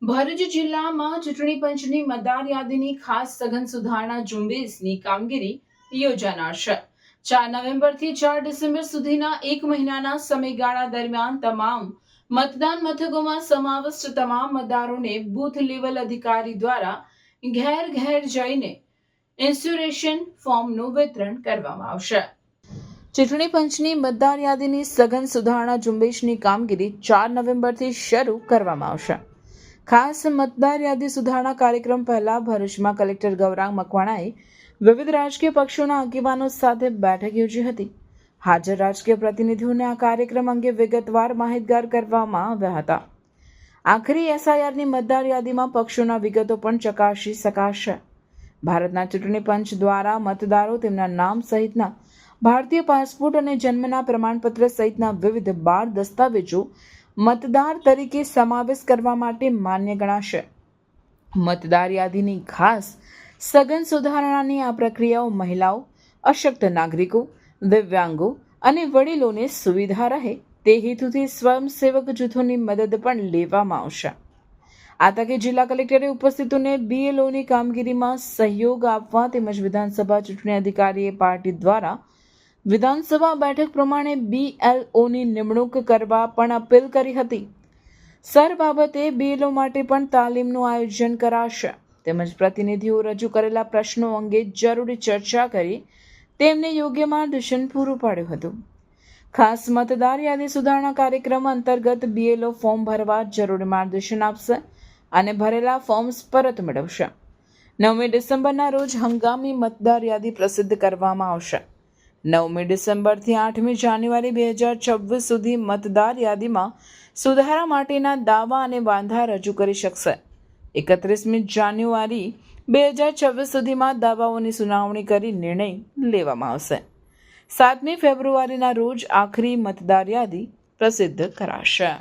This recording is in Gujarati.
ભરૂચ જિલ્લામાં ચૂંટણી પંચની મતદાર યાદીની ખાસ સઘન સુધારણા ઝુંબેશની કામગીરી યોજાનાર છે। 4 નવેમ્બરથી 4 ડિસેમ્બર સુધીના એક મહિનાના સમયગાળા દરમિયાન તમામ મતદાન મથકોમાં સમાવિષ્ટ તમામ મતદારોને બૂથ લેવલ અધિકારી દ્વારા ઘેર ઘેર જઈને ઇન્સ્યુરેશન ફોર્મનું વિતરણ કરવામાં આવશે। ચૂંટણી પંચની મતદાર યાદીની સઘન સુધારણા ઝુંબેશની કામગીરી 4 નવેમ્બરથી શરૂ કરવામાં આવશે। ખાસ મતદાર યાદી સુધારણા કાર્યક્રમ પહેલા ભરૂચમાં કલેક્ટર ગૌરાંગ મકવાણાએ વિવિધ રાજકીય પક્ષોના આગેવાનો સાથે બેઠક યોજી હતી। હાજર રાજકીય પ્રતિનિધિઓને આ કાર્યક્રમ અંગે વિગતવાર માહિતગાર કરવામાં આવ્યા હતા। આખરી એસઆઈઆરની મતદાર યાદીમાં પક્ષોના વિગતો પણ ચકાસી શકાશે। ભારતના ચૂંટણી પંચ દ્વારા મતદારો તેમના નામ સહિતના ભારતીય પાસપોર્ટ અને જન્મના પ્રમાણપત્ર સહિતના વિવિધ 12 દસ્તાવેજો મતદાર તરીકે સમાવેશ કરવા માટે માન્ય ગણાશે। મતદાર યાદીની ખાસ સઘન સુધારણાની આ પ્રક્રિયાઓ મહિલાઓ, અશક્ત નાગરિકો, દિવ્યાંગો અને વડીલોને સુવિધા રહે તે હેતુથી સ્વયંસેવક જૂથોની મદદ પણ લેવામાં આવશે। આ તકે જિલ્લા કલેક્ટરે ઉપસ્થિતોને બીએલઓની કામગીરીમાં સહયોગ આપવા તેમજ વિધાનસભા ચૂંટણી અધિકારીએ પાર્ટી દ્વારા વિધાનસભા બેઠક પ્રમાણે બીએલઓની નિમણૂક કરવા પણ અપીલ કરી હતી। સર બાબતે બીએલઓ માટે પણ તાલીમનું આયોજન કરાશે તેમજ પ્રતિનિધિઓ રજૂ કરેલા પ્રશ્નો અંગે જરૂરી ચર્ચા કરી તેમને યોગ્ય માર્ગદર્શન પૂરું પાડ્યું હતું। ખાસ મતદાર યાદી સુધારણા કાર્યક્રમ અંતર્ગત બીએલઓ ફોર્મ ભરવા જરૂરી માર્ગદર્શન આપશે અને ભરેલા ફોર્મ્સ પરત મેળવશે। 9મી ડિસેમ્બરના રોજ હંગામી મતદાર યાદી પ્રસિદ્ધ કરવામાં આવશે। 9મી ડિસેમ્બરથી 8મી જાન્યુઆરી 2026 સુધી મતદાર યાદીમાં સુધારા માટેના દાવા અને વાંધા રજૂ કરી શકશે। 31મી જાન્યુઆરી 2026 સુધીમાં દાવાઓની સુનાવણી કરી નિર્ણય લેવામાં આવશે। 7મી ફેબ્રુઆરીના રોજ આખરી મતદાર યાદી પ્રસિદ્ધ કરાશે।